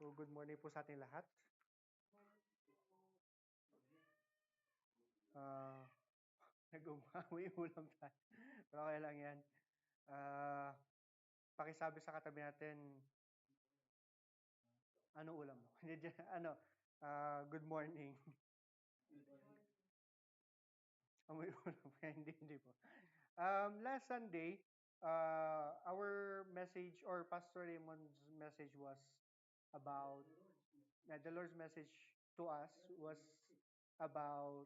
So, good morning po sa ating lahat. Ah, Nag-umawi ulam tayo. Pero okay lang yan. Ah, Pakisabi sa katabi natin, ano ulam mo? Good morning. Amoy ulam. Hindi po. Last Sunday, our message or Pastor Raymond's message was about, the Lord's message to us was about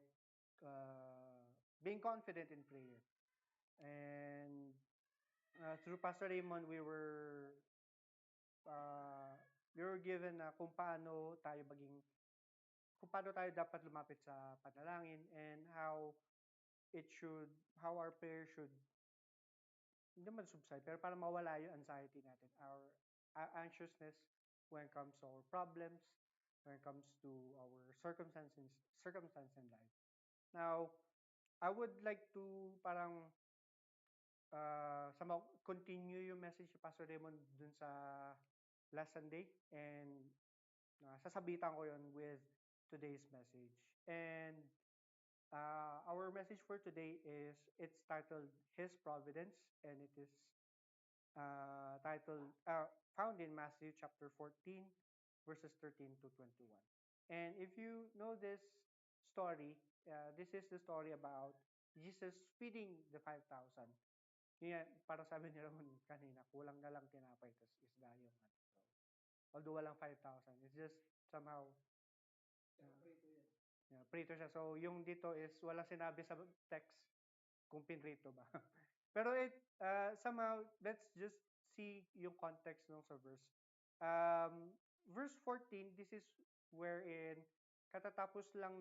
uh, being confident in prayer. And through Pastor Raymond, uh, we were given na kung paano tayo dapat lumapit sa panalangin and it should, how our prayer should, hindi naman subside, pero para mawala yung anxiety natin, our anxiousness when it comes to our problems, when it comes to our circumstance in life. Now, I would like to parang continue yung message ni Pastor Raymond dun sa last Sunday and sasabitan ko yon with today's message. And our message for today it's titled His Providence, and it is found in Matthew chapter 14, verses 13 to 21. And if you know this story, this is the story about Jesus feeding the 5,000. Yan, para sabi ni Ramon kanina, kulang na lang tinapay, tas isda yung ano. So, although walang 5,000, it's just somehow, prito siya. So, yung dito is walang sinabi sa text kung pinrito ba. Pero somehow, let's just see yung context nung sa verse. Verse 14, this is wherein katatapos lang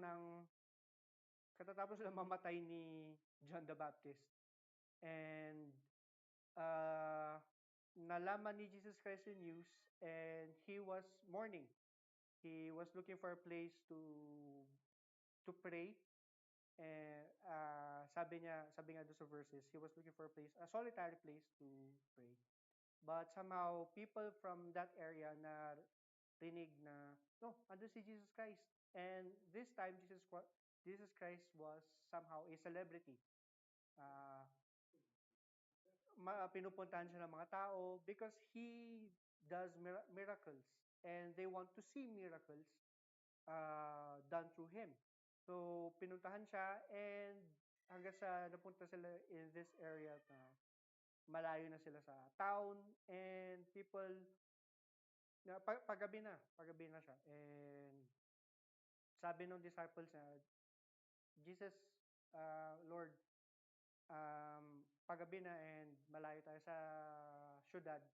mamatay ni John the Baptist. And nalaman ni Jesus Christ yung news, and he was mourning. He was looking for a place to pray. And sabi nga doon sa verses, he was looking for a solitary place to pray. But somehow, people from that area na rinig na, no, andun si Jesus Christ. And this time, Jesus Christ was somehow a celebrity. Uh, Pinupuntahan siya ng mga tao because he does miracles. And they want to see miracles done through him. So, pinuntahan siya, and hanggang sa napunta sila in this area na malayo na sila sa town, and people, paggabi na siya. And sabi ng disciples na, Jesus, Lord, paggabi na and malayo tayo sa syudad,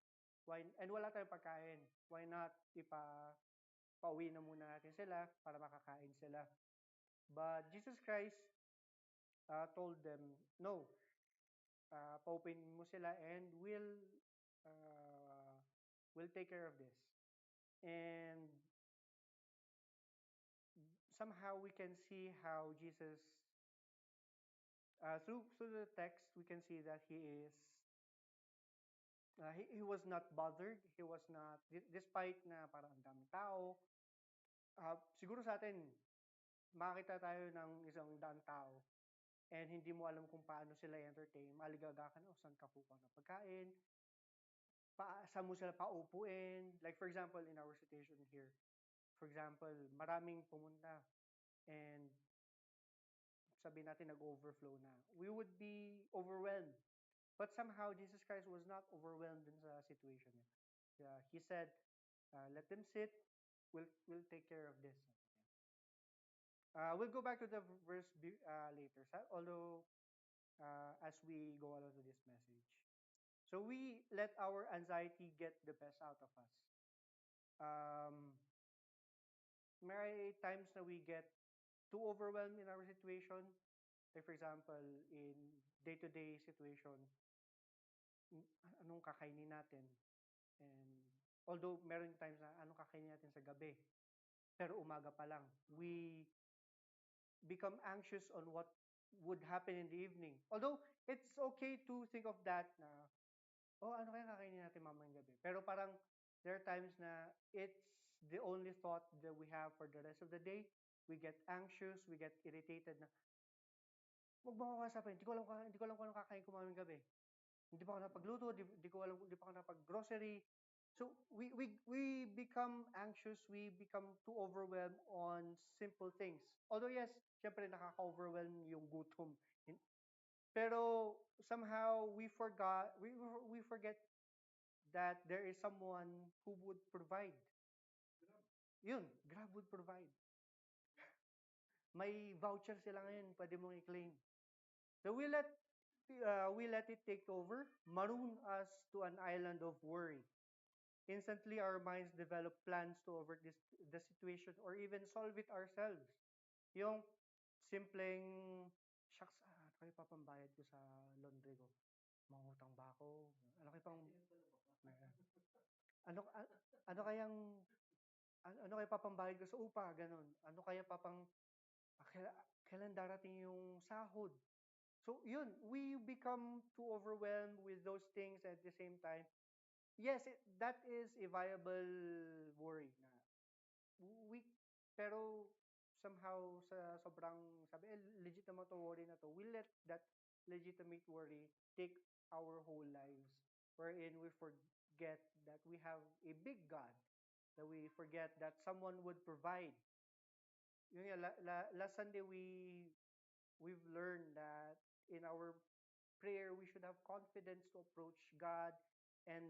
and wala tayong pagkain, why not pauwi na muna natin sila para makakain sila. But Jesus Christ told them, no, pauwiin mo sila and we'll take care of this. And somehow we can see how Jesus, through the text, we can see that he was not bothered. He was not, despite na parang ang daming tao. Siguro sa atin, makita tayo ng isang daang tao and hindi mo alam kung paano sila entertain, maligaga ka na, saan ka kukuha ng pagkain, saan mo sila paupuin. Like for example, in our situation here, for example, maraming pumunta and sabi natin nag-overflow na. We would be overwhelmed. But somehow, Jesus Christ was not overwhelmed dun sa situation niya. He said, let them sit, we'll take care of this. We'll go back to the verse later, although as we go along to this message. So we let our anxiety get the best out of us. May times na we get too overwhelmed in our situation. Like for example, in day-to-day situation, anong kakainin natin? And although meron times na anong kakainin natin sa gabi, pero umaga pa lang, we become anxious on what would happen in the evening. Although it's okay to think of that ano kaya kakainin natin mamayang gabi? Pero parang there are times na it's the only thought that we have for the rest of the day. We get anxious, we get irritated na, huwag mo ako kausapin, hindi ko alam kung anong kakain ko mamayang gabi. Hindi pa ako napagluto, di ko alam, hindi pa ako napag-grocery. So we become anxious, we become too overwhelmed on simple things. Although yes, syempre nakaka-overwhelm yung gutom. Pero somehow we forget that there is someone who would provide. Yun, Grab would provide. May voucher sila ngayon, pwede mong i-claim. So we let it take over, maroon us to an island of worry. Instantly, our minds develop plans to avert the situation or even solve it ourselves. Yung simpleng, shucks, ano kayo papambayad ko sa laundry ko? Mangutang ba ako? Ano kayo pang, ano, ano kayang, ano kaya papambayad ko sa upa? Ganon. Ano kaya papang, kailan darating yung sahod? So, yun, we become too overwhelmed with those things at the same time. Yes, that is a viable worry na we pero somehow sa sobrang sabi legit naman to worry na to, we let that legitimate worry take our whole lives wherein we forget that we have a big God, that we forget that someone would provide. Yun nga, last Sunday we've learned that in our prayer we should have confidence to approach God and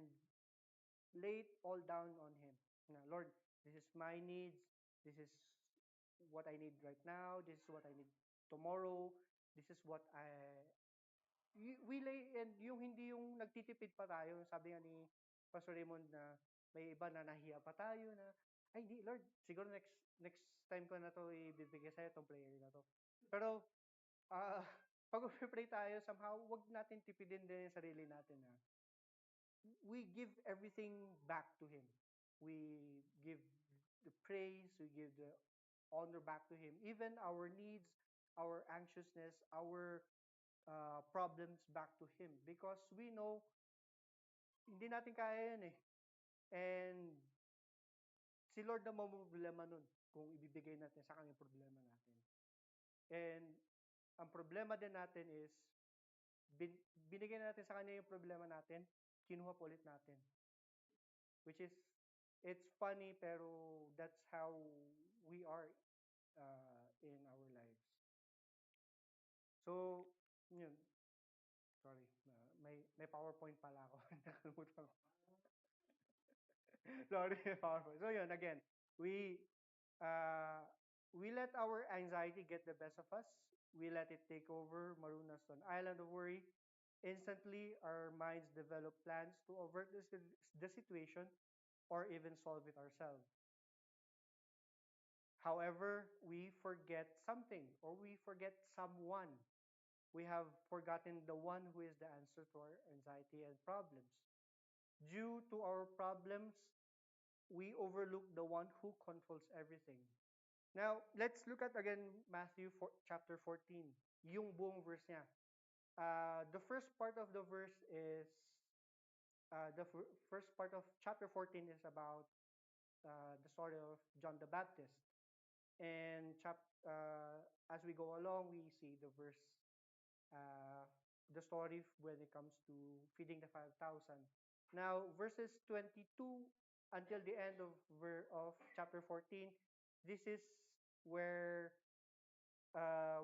lay it all down on Him. Na, Lord, this is my needs. This is what I need right now. This is what I need tomorrow. This is what we lay, and yung hindi yung nagtitipid pa tayo. Sabi nga ni Pastor Raymond na may iba na nahiya pa tayo na, ay hindi, Lord, siguro next time ko na to ibibigay sa'yo itong prayer na to. Pero, uh, pag pray tayo, somehow, wag natin tipidin din yung sarili natin na we give everything back to Him. We give the praise, we give the honor back to Him. Even our needs, our anxiousness, our problems back to Him. Because we know, hindi natin kaya yan eh. And si Lord na problema nun kung ibibigay natin sa kanya problema natin. And ang problema din natin is, binigay natin sa kanya yung problema natin, kinuha po ulit natin. Which is, it's funny, pero that's how we are in our lives. So, yun. Sorry, may PowerPoint pala ako. Nakalimutan ko. Sorry, PowerPoint. So yun, again, uh, we let our anxiety get the best of us. We let it take over, maroon us on island of worry. Instantly, our minds develop plans to avert the situation or even solve it ourselves. However, we forget something or we forget someone. We have forgotten the one who is the answer to our anxiety and problems. Due to our problems, we overlook the one who controls everything. Now, let's look at again Matthew chapter 14, yung buong verse niya. The first part of the verse is, first part of chapter 14 is about the story of John the Baptist. And as we go along, we see uh, the story when it comes to feeding the 5,000. Now, verses 22 until the end of chapter 14, this is where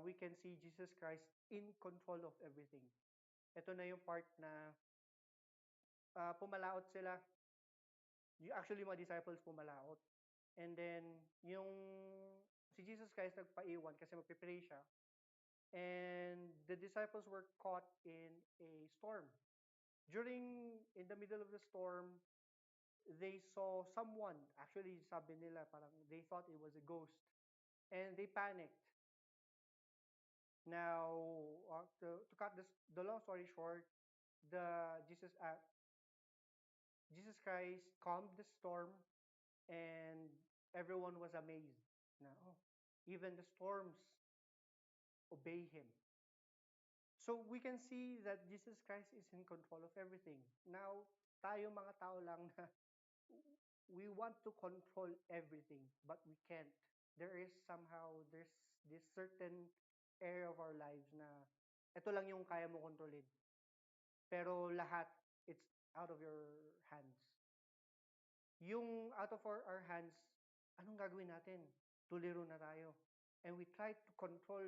we can see Jesus Christ in control of everything. Ito na yung part na pumalaot sila. Actually, mga disciples pumalaot. And then, yung si Jesus Christ nagpaiwan kasi magpipray siya. And the disciples were caught in a storm. In the middle of the storm, they saw someone. Actually, sabi nila, parang they thought it was a ghost. And they panicked. Now, to cut the long story short, Jesus Christ calmed the storm, and everyone was amazed. Now, even the storms obey Him. So we can see that Jesus Christ is in control of everything. Now, tayo mga tao lang na we want to control everything, but we can't. There's this certain area of our lives na ito lang yung kaya mo kontrolin. Pero lahat, it's out of your hands. Yung out of our hands, anong gagawin natin? Tuliro na tayo. And we try to control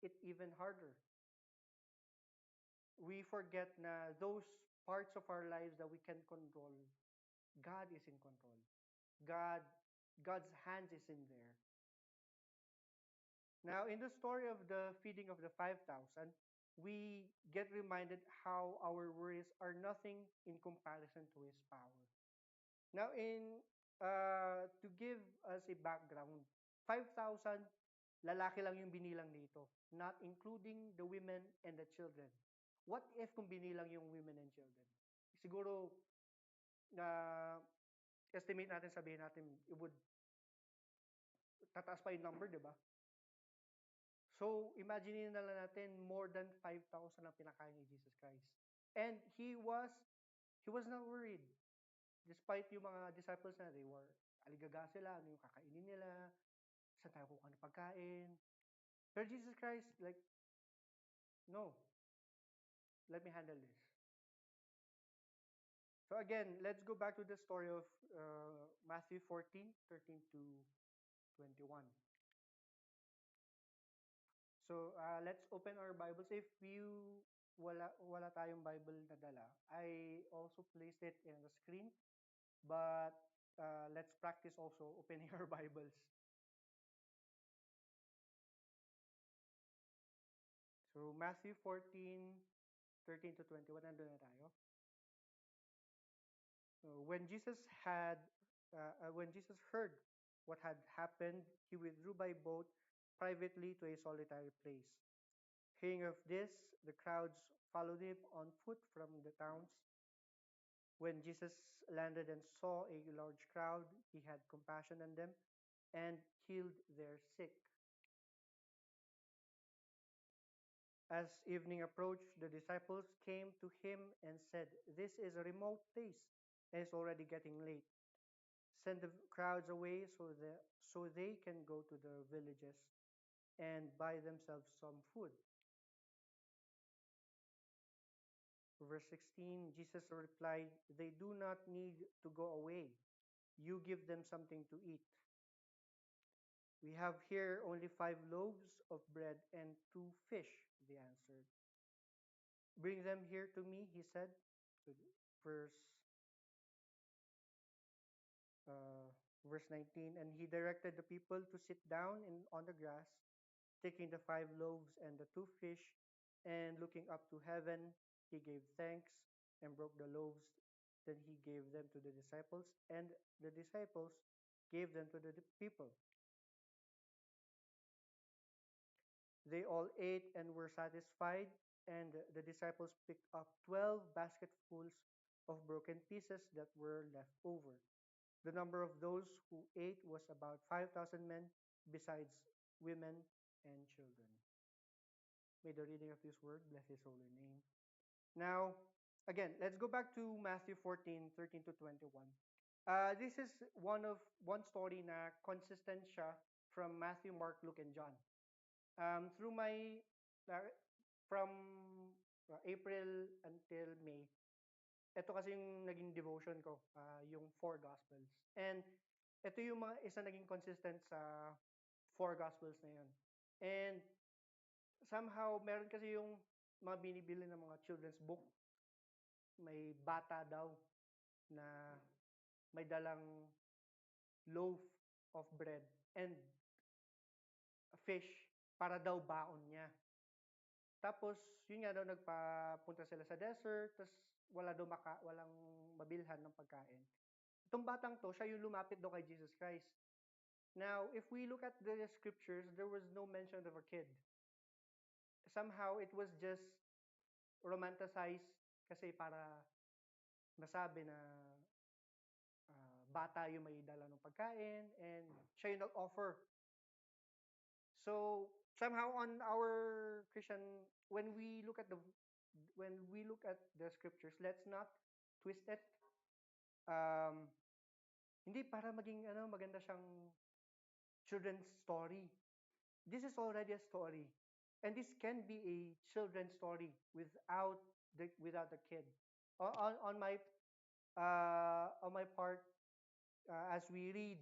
it even harder. We forget na those parts of our lives that we can control, God is in control. God, God's hands is in there. Now, in the story of the feeding of the 5,000, we get reminded how our worries are nothing in comparison to His power. Now, to give us a background, 5,000 lalaki lang yung binilang dito, not including the women and the children. What if kung binilang yung women and children? Siguro na estimate natin, sabihin natin, it would tataas pa yung number, di ba? So, imagine na lang natin, more than 5,000 ang pinakain ni Jesus Christ. And he was not worried. Despite yung mga disciples na, they were, aligaga sila, ano yung kakainin nila, saan tayo kukuha ng pagkain. Pero Jesus Christ, like, no, let me handle this. So again, let's go back to the story of Matthew 14:13 to 21. So let's open our Bibles. If you wala tayong Bible na dala, I also placed it in the screen. But let's practice also opening our Bibles. So Matthew 14:13 to 21, nandun na tayo. When Jesus heard what had happened, he withdrew by boat privately to a solitary place. Hearing of this, the crowds followed him on foot from the towns. When Jesus landed and saw a large crowd, he had compassion on them and healed their sick. As evening approached, the disciples came to him and said, "This is a remote place, and it's already getting late. Send the crowds away so they can go to the villages and buy themselves some food." Verse 16, Jesus replied, "They do not need to go away. You give them something to eat." "We have here only 5 loaves of bread and 2 fish," they answered. "Bring them here to me," he said. So verse uh, verse 19, and he directed the people to sit down on the grass, taking the 5 loaves and the 2 fish, and looking up to heaven, he gave thanks and broke the loaves. Then he gave them to the disciples, and the disciples gave them to the people. They all ate and were satisfied, and the disciples picked up 12 basketfuls of broken pieces that were left over. The number of those who ate was about 5,000 men, besides women and children. May the reading of this word bless his holy name. Now, again, let's go back to Matthew 14:13 to 21. This is one story na consistent siya from Matthew, Mark, Luke, and John. Through my from April until May, ito kasi yung naging devotion ko, yung 4 Gospels. And ito yung isa naging consistent sa 4 Gospels na yun. And somehow, meron kasi yung mga binibili ng mga children's book. May bata daw na may dalang loaf of bread and a fish para daw baon niya. Tapos, yun nga daw, nagpapunta sila sa desert, tapos walang mabilhan ng pagkain. Itong batang to, siya yung lumapit daw kay Jesus Christ. Now, if we look at the scriptures, there was no mention of a kid. Somehow, it was just romanticized kasi para masabi na bata yung may dala ng pagkain and siya yung nag-offer. So, somehow on our Christian, when we look at the scriptures, let's not twist it. Hindi para maging ano, maganda siyang children's story. This is already a story. And this can be a children's story without the kid. On my part, as we read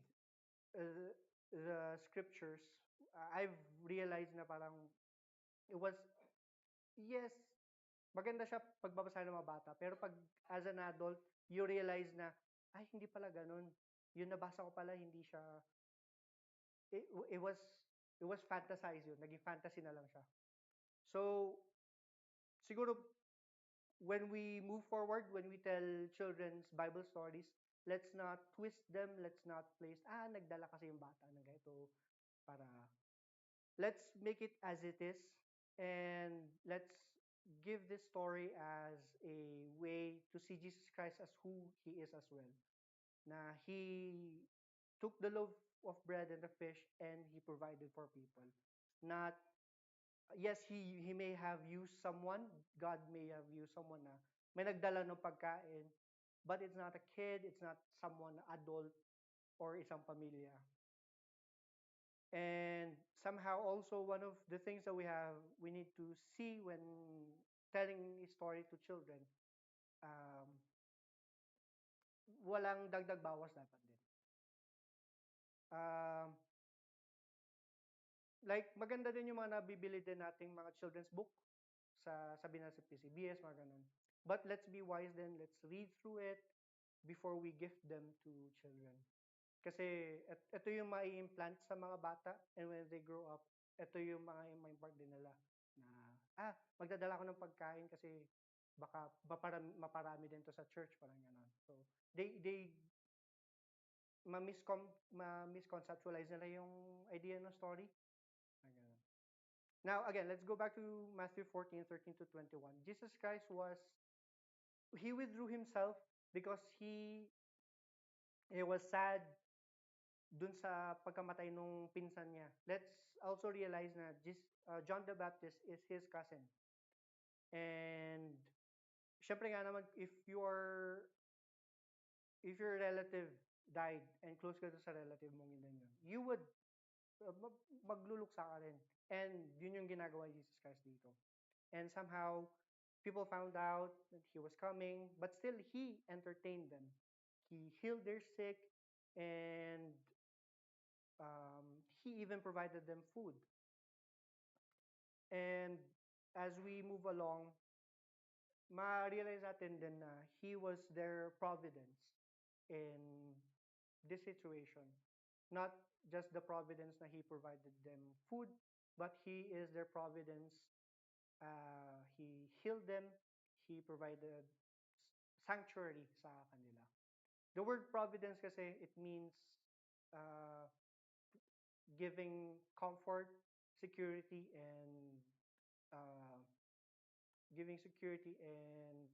uh, the scriptures, I've realized na parang it was, yes, maganda siya pagbabasa ng mga bata. Pero pag as an adult, you realize na, ay, hindi pala ganun. Yung nabasa ko pala, hindi siya, it, it was, it was fantasized yun. Naging fantasy na lang siya. So, siguro, when we move forward, when we tell children's Bible stories, let's not twist them, let's not place, nagdala kasi yung bata ng ganito, para, let's make it as it is, and let's give this story as a way to see Jesus Christ as who he is as well. Na he took the loaf of bread and the fish and he provided for people. Not, yes, he may have used someone, God may have used someone na may nagdala ng pagkain, but it's not a kid, it's not someone adult or isang pamilya. And somehow also one of the things that we need to see when telling a story to children, um, walang dagdag bawas dapat din. Um, like maganda din yung mga nabibili din nating mga children's book sa sabi na sa PCBS, mga ganun. But let's be wise then, let's read through it before we gift them to children. Kasi ito yung mai-implant sa mga bata, and when they grow up, ito yung mga ma-impart din nila na, magdadala ko ng pagkain kasi baka maparami din to sa church, parang gano'n. So, they ma-misconceptualize nila yung idea ng story. Parang ganun. Now, again, let's go back to Matthew 14:13 to 21. Jesus Christ he withdrew himself because he was sad dun sa pagkamatay nung pinsan niya. Let's also realize na John the Baptist is his cousin. And syempre nga naman, if your relative died and close ka sa relative mong yun, you would magluluksa ka rin. And yun yung ginagawa ni Jesus Christ dito. And somehow, people found out that he was coming, but still he entertained them. He healed their sick, and he even provided them food. And as we move along, ma-realize natin din na he was their providence in this situation. Not just the providence na he provided them food, but he is their providence. He healed them. He provided sanctuary sa kanila. The word providence kasi, it means uh, giving comfort, security, and uh, giving security, and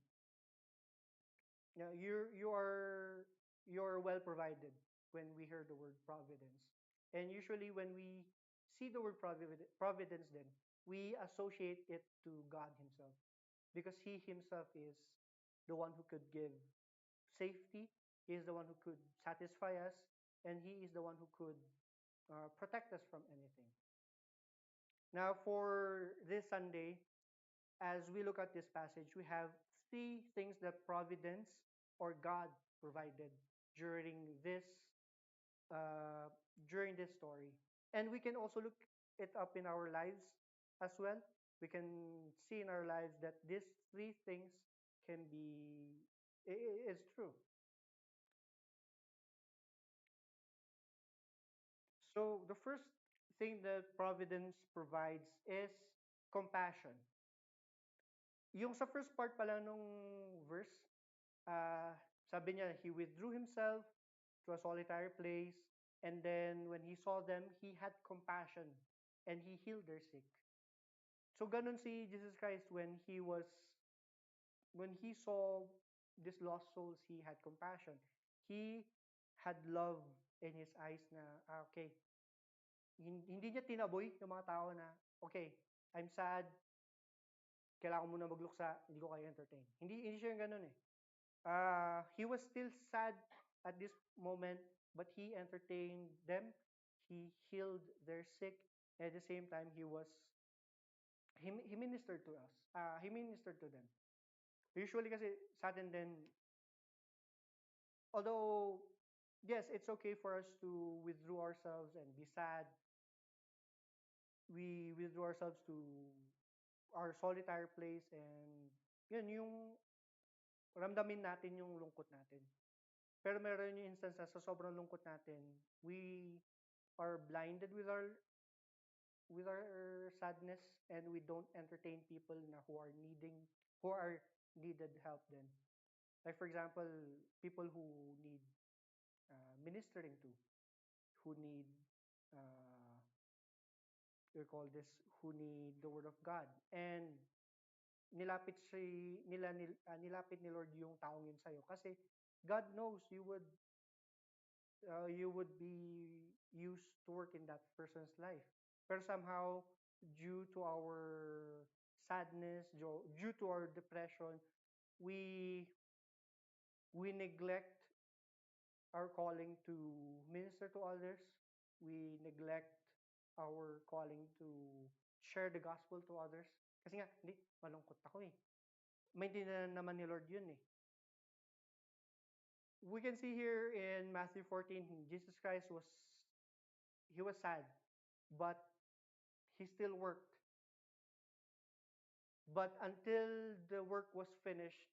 you're well provided when we hear the word providence. And usually when we see the word providence, then we associate it to God himself, because he himself is the one who could give safety. He is the one who could satisfy us, and he is the one who could protect us from anything. Now, for this Sunday, as we look at this passage, we have three things that providence or God provided during this uh, during this story, and we can also look it up in our lives as well. We can see in our lives that these three things can be is true. So the first thing that providence provides is compassion. Yung sa first part pala nung verse, sabi niya, he withdrew himself to a solitary place, and then when he saw them, he had compassion, and he healed their sick. So ganun si Jesus Christ when he saw these lost souls, he had compassion. He had love in his eyes na, okay, hindi niya tinaboy yung mga tao na, okay, I'm sad, kailangan ko muna magluksa, hindi ko kayo entertain. Hindi siya yung ganun eh. He was still sad at this moment, but he entertained them. He healed their sick. At the same time, he ministered to us. He ministered to them. Usually kasi sa atin din, although, yes, it's okay for us to withdraw ourselves and be sad, we withdraw ourselves to our solitary place and yun, yung ramdamin natin yung lungkot natin. Pero meron yung instance na sa sobrang lungkot natin, we are blinded with our sadness and we don't entertain people na who are needed help then. Like for example, people who need ministering to, who need uh, we call this, who need the word of God. And nilapit ni Lord yung taong yun sa'yo kasi God knows you would be used to work in that person's life. Pero somehow, due to our sadness, due to our depression, we we neglect our calling to minister to others. We neglect our calling to share the gospel to others. Kasi nga, hindi, malungkot ako eh. Maintindihan naman ni Lord yun eh. We can see here in Matthew 14, Jesus Christ he was sad, but he still worked. But until the work was finished,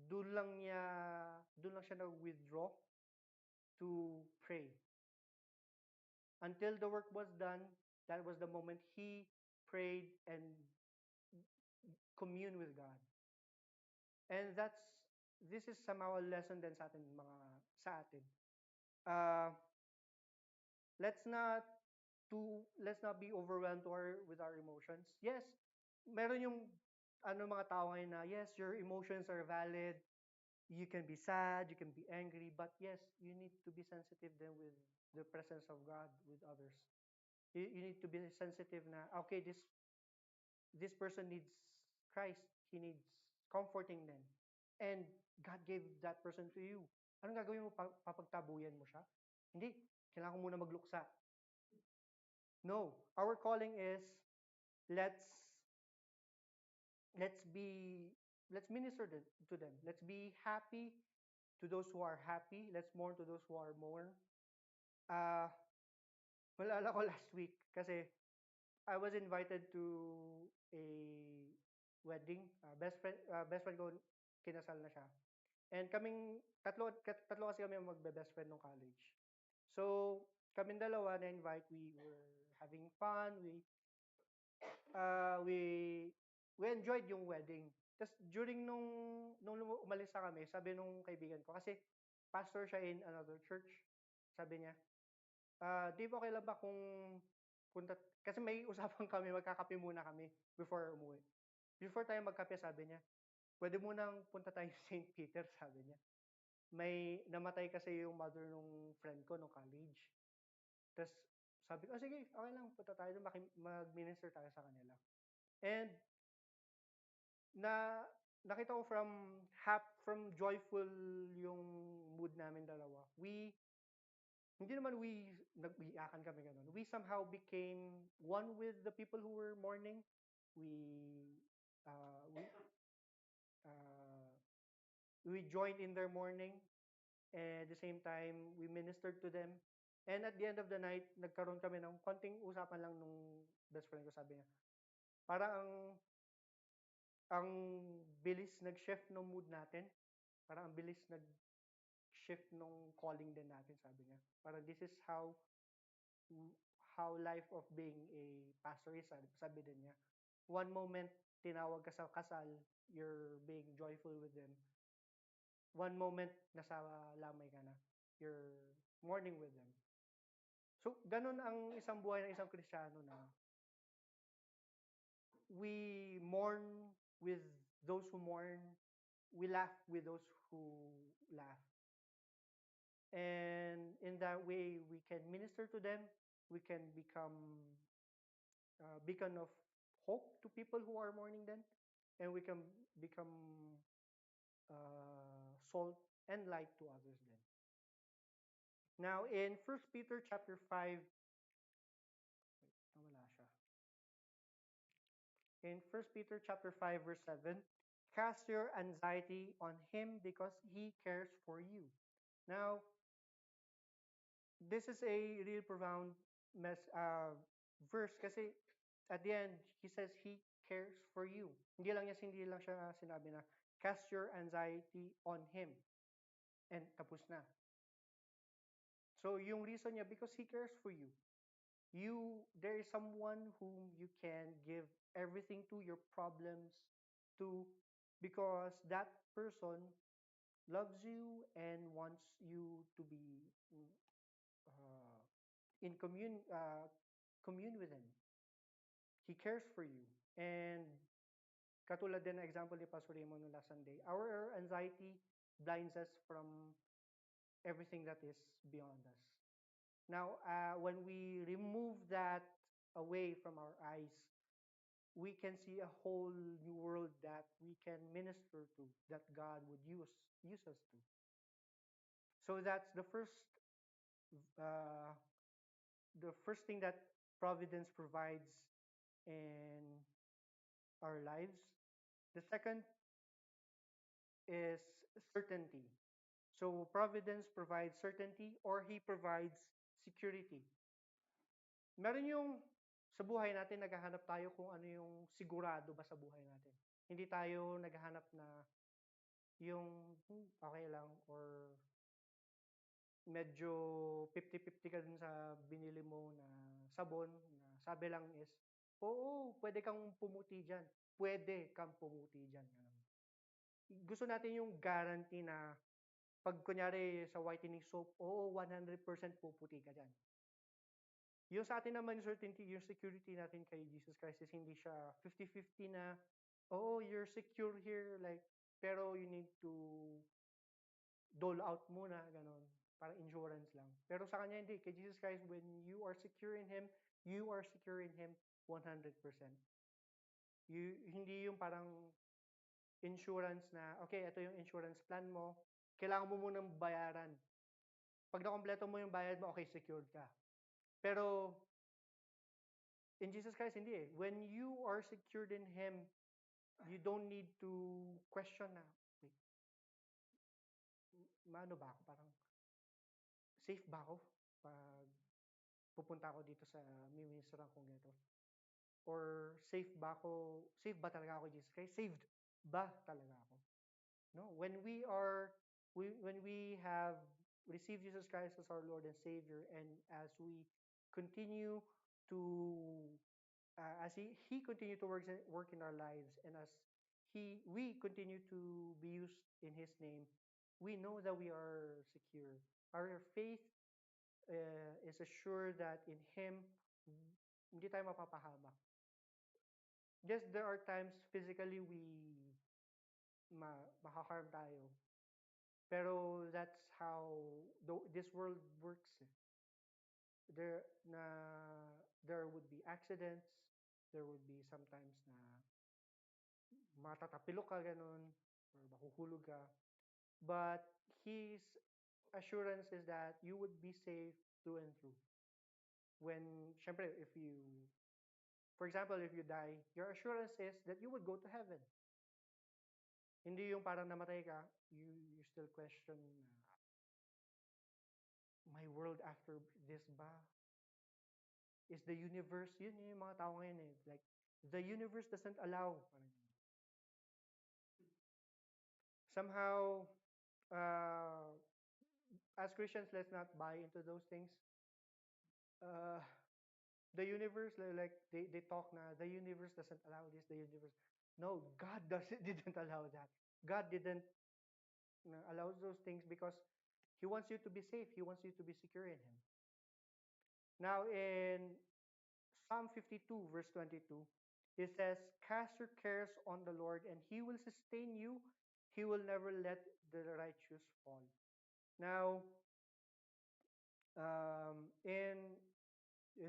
doon lang niya, doon lang siya nag-withdraw to pray. Until the work was done, that was the moment he prayed and communed with God. And this is somehow a lesson din sa atin. Uh, let's not let's not be overwhelmed with our emotions. Yes, meron yung mga tao ngayon na yes, your emotions are valid. You can be sad, you can be angry, but yes, you need to be sensitive then with the presence of God with others. You need to be sensitive na okay, this person needs Christ. He needs comforting them. And God gave that person to you. Anong gagawin mo? Papagtabuyan mo siya? Hindi. Kailangan ko muna magluksa. No. Our calling is let's let's be let's minister to them. Let's be happy to those who are happy. Let's mourn to those who are mourn. Uh, malala ko last week kasi I was invited to a wedding. Best friend ko kinasal na siya. And kaming tatlo kasi kami magbe-best friend nung college. So, kaming dalawa na invite, we were having fun. We we enjoyed yung wedding. Tapos during nung umalis na kami, sabi nung kaibigan ko kasi pastor siya in another church. Sabi niya, Dave, okay lang ba kung punta, kasi may usapan kami, magkakape muna kami before umuwi. Before tayo magkape, sabi niya, pwede munang punta tayo sa St. Peter, sabi niya. May namatay kasi yung mother nung friend ko nung college. Tapos sabi ko, sige, okay lang, punta tayo doon, mag-minister tayo sa kanila. And nakita ko from joyful yung mood namin dalawa. Hindi naman nag-iyakan kami ganun. We somehow became one with the people who were mourning. Uh, we, uh, we joined in their mourning. And at the same time, we ministered to them. And at the end of the night, nagkaroon kami ng konting usapan lang nung best friend ko, sabi niya. Para ang bilis nag-shift ng mood natin. Para ang bilis nag-shift ng calling din natin, sabi niya. Para this is how life of being a pastor is, sabi din niya. One moment, tinawag ka sa kasal, you're being joyful with them. One moment, nasa lamay ka na. You're mourning with them. So, ganun ang isang buhay ng isang Kristiyano na we mourn with those who mourn, we laugh with those who laugh. And in that way, we can minister to them, we can become a beacon of hope to people who are mourning them, and we can become salt and light to others then. Now, in First Peter chapter 5, nawala siya. In First Peter chapter 5, verse 7, cast your anxiety on him because he cares for you. Now, this is a real profound verse kasi at the end, he says he cares for you. Hindi lang siya sinabi na cast your anxiety on him and tapos na. So yung reason niya because he cares for you. There is someone whom you can give everything to, your problems to, because that person loves you and wants you to be uh, in commune with him. He cares for you. And katulad din ng example ni Pastor Raymond no last Sunday, our anxiety blinds us from everything that is beyond us. Now, when we remove that away from our eyes, we can see a whole new world that we can minister to, that God would use us to. So that's uh, the first thing that providence provides in our lives. The second is certainty. So providence provides certainty or he provides security. Meron yung sa buhay natin naghahanap tayo kung ano yung sigurado ba sa buhay natin. Hindi tayo naghahanap na yung okay lang or medyo 50-50 ka dun sa binili mo na sabon na sabi lang is, oo, pwede kang pumuti dyan. Pwede kang pumuti dyan. Gusto natin yung guarantee na pag kunyari sa whitening soap, oo, 100% puputi ka dyan. Yung sa atin naman, yung certainty, yung security natin kay Jesus Christ is hindi siya 50-50 na, oh, you're secure here, like, pero you need to dole out muna, ganon. Parang insurance lang. Pero sa kanya hindi. Kay Jesus Christ, when you are secure in Him, you are secure in Him 100%. Hindi yung parang insurance na, okay, ito yung insurance plan mo, kailangan mo munang bayaran. Pag nakompleto mo yung bayad mo, okay, secured ka. Pero in Jesus Christ, hindi eh. When you are secured in Him, you don't need to question na, wait, maano ba ako? Parang, safe ba ako? Pag pupunta ako dito sa ministran kong ganito? Or safe ba talaga ako Jesus Christ? Saved ba talaga ako? No, when we have received Jesus Christ as our Lord and Savior, and as we continue to as he continue to work in our lives, and as we continue to be used in His name, we know that we are secure. Our faith is assured that in Him hindi tayo mapapahamak. Yes, there are times physically we makaharm tayo. Pero that's how this world works. There na there would be accidents, there would be sometimes na matatapilok ka ganun or mahuhulog ka. But his assurance is that you would be safe through and through. When syempre for example, if you die, your assurance is that you would go to heaven. Hindi yung parang namatay ka, you still question my world after this ba? Is the universe, yun yung mga tao ngayon eh. Like, the universe doesn't allow. Somehow, as Christians, let's not buy into those things. The universe, like, they talk na, the universe doesn't allow this, the universe. No, God didn't allow that. God didn't allow those things because He wants you to be safe. He wants you to be secure in Him. Now, in Psalm 52, verse 22, it says, cast your cares on the Lord and He will sustain you. He will never let the righteous fall. Now, in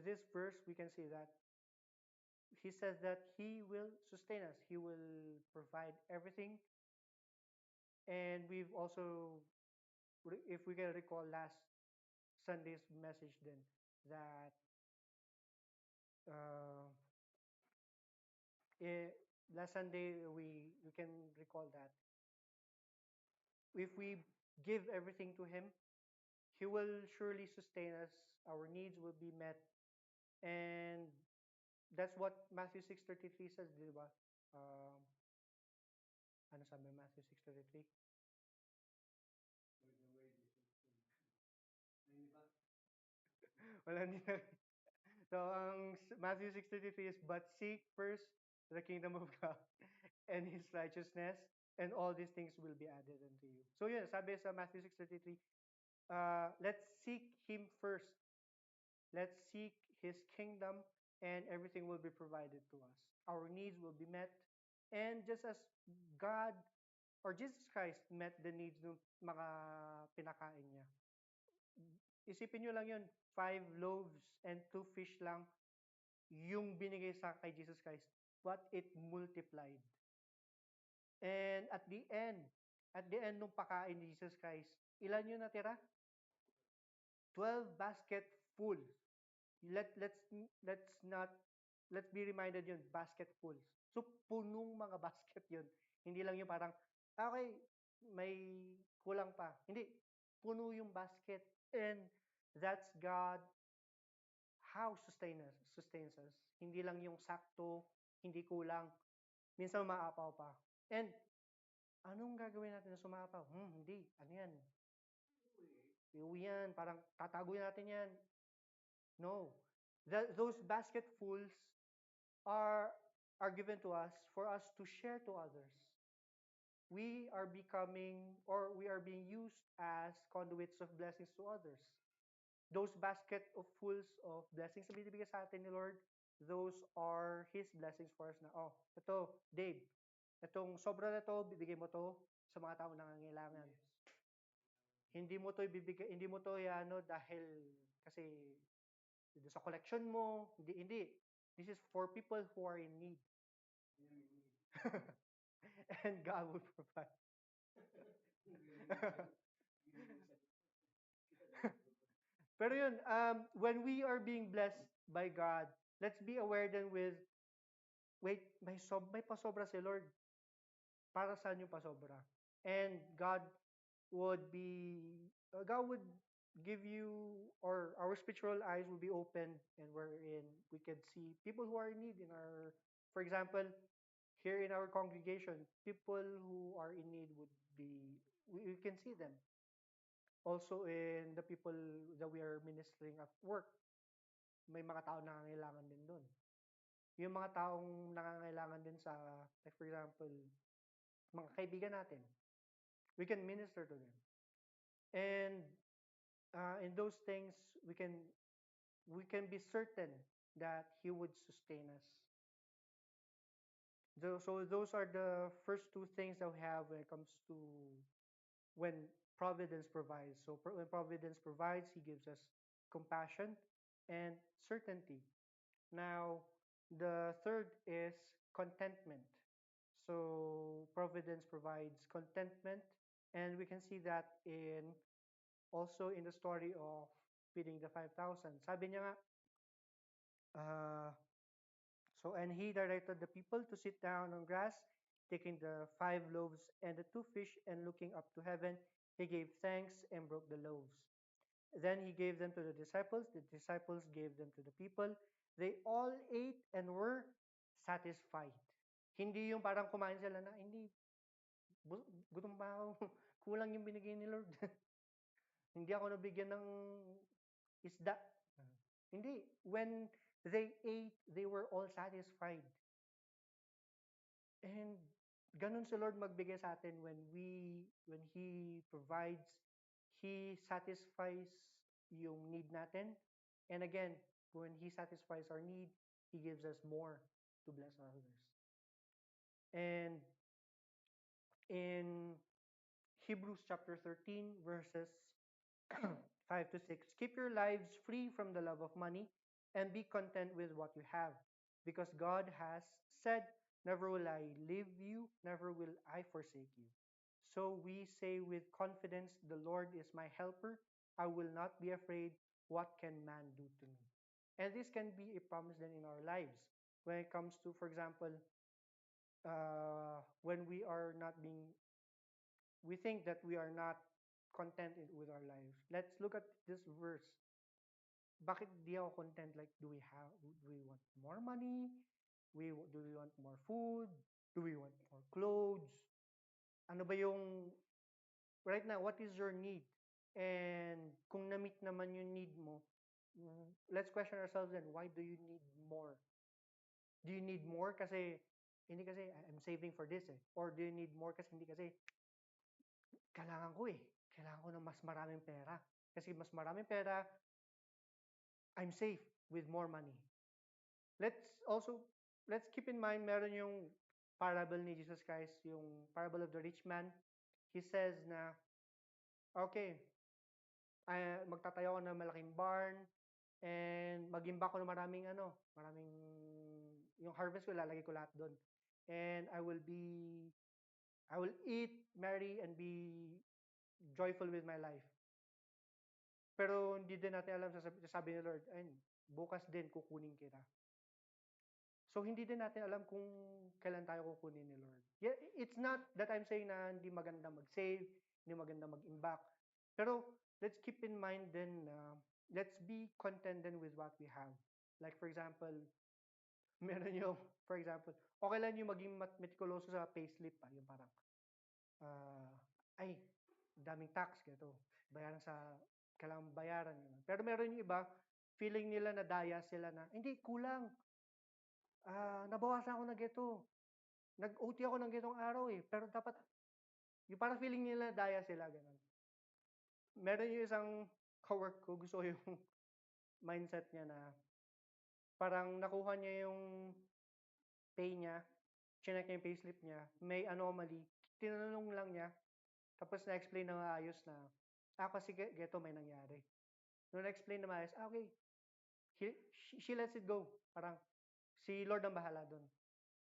this verse, we can see that He says that He will sustain us. He will provide everything. And we've also, if we can recall last Sunday's message then that uh, eh, last Sunday we can recall that if we give everything to Him, He will surely sustain us. Our needs will be met, and that's what Matthew 6:33 says, di ba? Um, ano sabi Matthew 6:33? Wala hindi na. So, ang Matthew 6:33 is, but seek first the kingdom of God and His righteousness, and all these things will be added unto you. So yun, sabi sa Matthew 6:33, let's seek Him first. Let's seek His kingdom, and everything will be provided to us. Our needs will be met. And just as God or Jesus Christ met the needs ng mga pinakain niya. Isipin nyo lang yun, 5 loaves and 2 fish lang yung binigay sa kay Jesus Christ. But it multiplied. And at the end nung pakain ni Jesus Christ, ilan yung natira? 12 basket full. Let's not let's be reminded yun, basket full. So punong mga basket yun. Hindi lang yung parang okay, may kulang pa. Hindi, puno yung basket, and that's God how sustains us. Hindi lang yung sakto, hindi kulang. Minsan maapaw pa. And anong gagawin natin na sumapaw? Hindi. Ano yan? Iuwi yan. Parang tatago natin yan. No. Those basketfuls are are given to us for us to share to others. We are becoming or we are being used as conduits of blessings to others. Those basket of fulls of blessings na binibigay sa atin ni Lord, those are His blessings for us na, oh, ito, Dave, itong sobra na to, bibigay mo to sa mga tao nangangailangan. Hindi mo to ano dahil kasi sa collection mo, hindi. This is for people who are in need. And God will provide. Pero yun, when we are being blessed by God, let's be aware then with, wait, may pasobra si Lord. Para saan yung pasobra? And God would give you, or our spiritual eyes will be opened, and wherein we can see people who are in need in our, for example, here in our congregation, people who are in need would be, we can see them. Also in the people that we are ministering at work, may mga tao nangangailangan din doon. Yung mga taong nangangailangan din sa, like for example, mga kaibigan natin, we can minister to them. And in those things, we can be certain that He would sustain us. So those are the first two things that we have when it comes to when providence provides. So when providence provides, He gives us compassion and certainty. Now, the third is contentment. So providence provides contentment, and we can see that also in the story of feeding the 5,000. Sabi niya nga, uh, and he directed the people to sit down on grass, taking the 5 loaves and the 2 fish, and looking up to heaven, he gave thanks and broke the loaves. Then he gave them to the disciples. The disciples gave them to the people. They all ate and were satisfied. Hindi yung parang kumain sila na, hindi, gutom pa ako. Kulang yung binigay ni Lord. Hindi ako nabigyan ng isda. Hindi. When they ate, they were all satisfied. And ganun si Lord magbigay sa atin when He provides, He satisfies yung need natin. And again, when He satisfies our need, He gives us more to bless others. And in Hebrews chapter 13, verses 5 to 6, keep your lives free from the love of money and be content with what you have. Because God has said, never will I leave you, never will I forsake you. So we say with confidence, the Lord is my helper. I will not be afraid. What can man do to me? And this can be a promise then in our lives when it comes to, for example, when we are not being, we think that we are not content with our lives. Let's look at this verse. Bakit di ako content? Like, do we want more money? Do we want more food? Do we want more clothes? Ano ba yung, right now, what is your need? And kung na-meet naman yung need mo, let's question ourselves then, why do you need more? Do you need more kasi, hindi kasi, I'm saving for this eh. Or do you need more kasi hindi kasi, kailangan ko eh. Kailangan ko ng mas maraming pera. Kasi mas maraming pera, I'm safe with more money. Let's also, let's keep in mind, meron yung parable ni Jesus Christ, yung parable of the rich man. He says na, okay, magtatayo ako ng malaking barn, and mag-imba ko ng maraming maraming, yung harvest ko, lalagay ko lahat doon. And I will eat, marry, and be joyful with my life. Pero hindi din natin alam, sabi ni Lord, ayun, bukas din kukunin kita. So, hindi din natin alam kung kailan tayo kukunin ni Lord. Yeah, it's not that I'm saying na hindi maganda mag-save, hindi maganda mag-imbak. Pero, let's keep in mind then, let's be content then with what we have. Like, for example, meron yung, for example, okay lang yung maging meticuloso sa payslip pa, yung parang, ay, daming tax, ganito, bayaran sa, kailangan bayaran yun. Pero meron yung iba, feeling nila na daya sila na, hindi, kulang, nabawasan ako ng geto. Nag-OT ako ng getong araw eh. Pero dapat, yung parang feeling nila daya sila, ganun. Meron yung isang cowork ko, gusto ko yung mindset niya na parang nakuha niya yung pay niya, chinek niya yung payslip niya, may anomaly, tinanong lang niya, tapos na-explain na maayos na, kasi geto may nangyari. Nung na-explain na maayos, okay, she lets it go. Parang, si Lord ang bahala doon.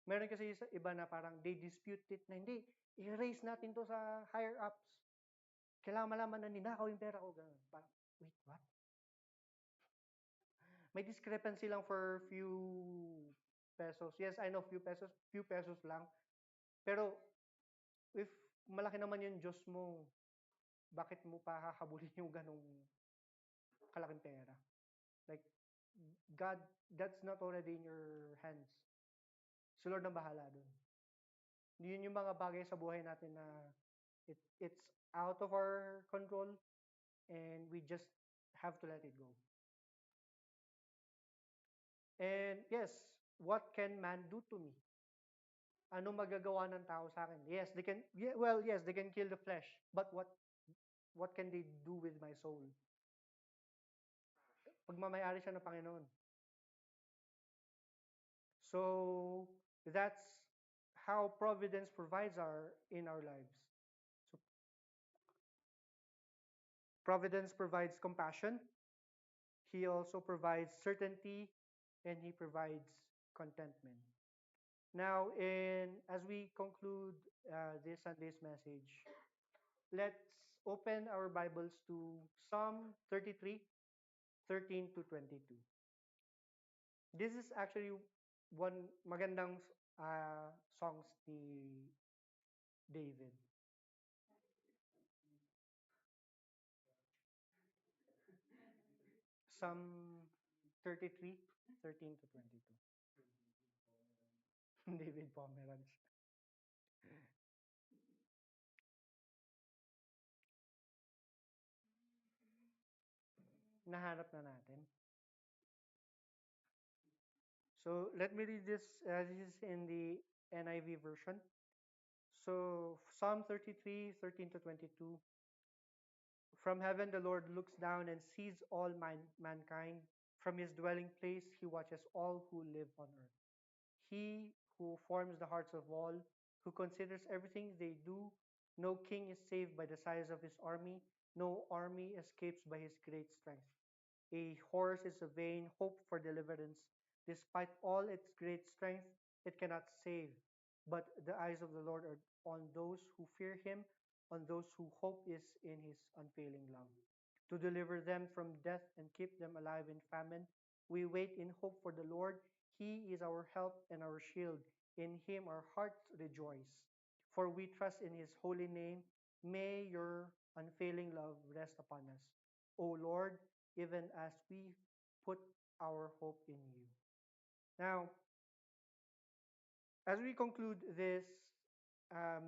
Meron kasi iba na parang they dispute it na hindi, i-raise natin to sa higher ups. Kailangan malaman na ninakaw yung pera ko. Ganun. Parang, wait, what? May discrepancy lang for few pesos. Yes, I know, few pesos lang. Pero, if malaki naman yung Diyos mo, bakit mo pa hahabulin yung ganong kalaking pera? Like, God, that's not already in your hands. Si Lord ang bahala doon. Yun yung mga bagay sa buhay natin na it's out of our control and we just have to let it go. And yes, what can man do to me? Ano magagawa ng tao sa akin? Yes, they can, yes, they can kill the flesh. But what can they do with my soul? Pagmamayari siya ng Panginoon. So, that's how providence provides in our lives. So, providence provides compassion. He also provides certainty, and he provides contentment. Now, as we conclude this Sunday's message, let's open our Bibles to Psalm 33, 13 to 22. This is actually one magandang songs ni David. Psalm 33, 13 to 22. David Pomeranz. Nahanap na natin. So let me read this. This is in the NIV version. So Psalm 33, 13 to 22. From heaven the Lord looks down and sees all mankind. From his dwelling place he watches all who live on earth. He who forms the hearts of all, who considers everything they do. No king is saved by the size of his army. No army escapes by his great strength. A horse is a vain hope for deliverance. Despite all its great strength, it cannot save. But the eyes of the Lord are on those who fear him, on those whose hope is in his unfailing love. to deliver them from death and keep them alive in famine. We wait in hope for the Lord. He is our help and our shield. In him our hearts rejoice. For we trust in his holy name. May your unfailing love rest upon us, O Lord, even as we put our hope in you. Now, as we conclude this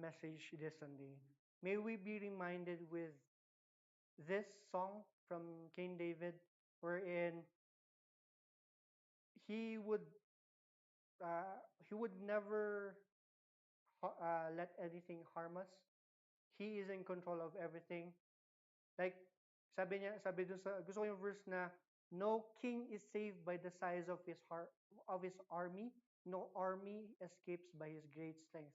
message this Sunday, may we be reminded with this song from King David, wherein he would he would never let anything harm us. He is in control of everything. Like sabi dun sa gusto ko yung verse na no king is saved by the size of his heart of his army, no army escapes by his great strength.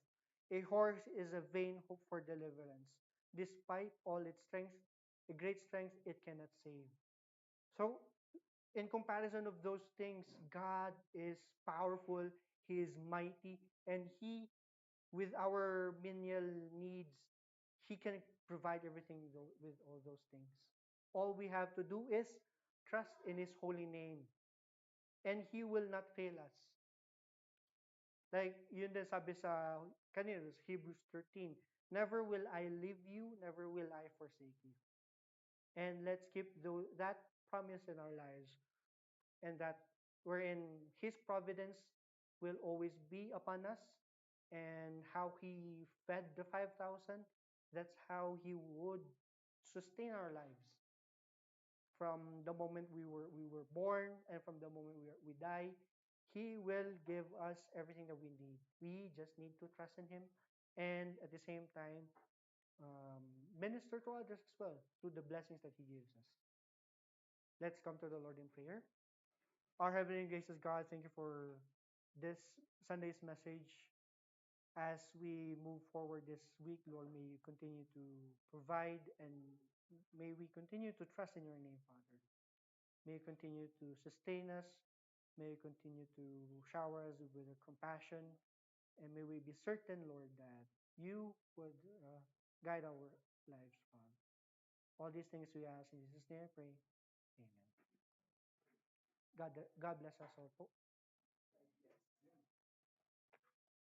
A horse is a vain hope for deliverance. Despite all its strength, a great strength it cannot save. So in comparison of those things, God is powerful, He is mighty, and He, with our menial needs, He can provide everything with all those things. All we have to do is trust in His holy name, and He will not fail us. Like yun din sabi sa kanina, Hebrews 13, never will I leave you, never will I forsake you. And let's keep that promise in our lives, and that wherein His providence will always be upon us, and how He fed the 5,000, that's how He would sustain our lives from the moment we were born, and from the moment we die. He will give us everything that we need. We just need to trust in Him, and at the same time, um, minister to others as well through the blessings that He gives us. Let's come to the Lord in prayer. Our Heavenly and Gracious God, thank you for this Sunday's message. As we move forward this week, Lord, may you continue to provide, and may we continue to trust in your name, Father. May you continue to sustain us. May you continue to shower us with your compassion. And may we be certain, Lord, that you would guide our lives, Father. All these things we ask in Jesus' name I pray. Amen. God bless us all po.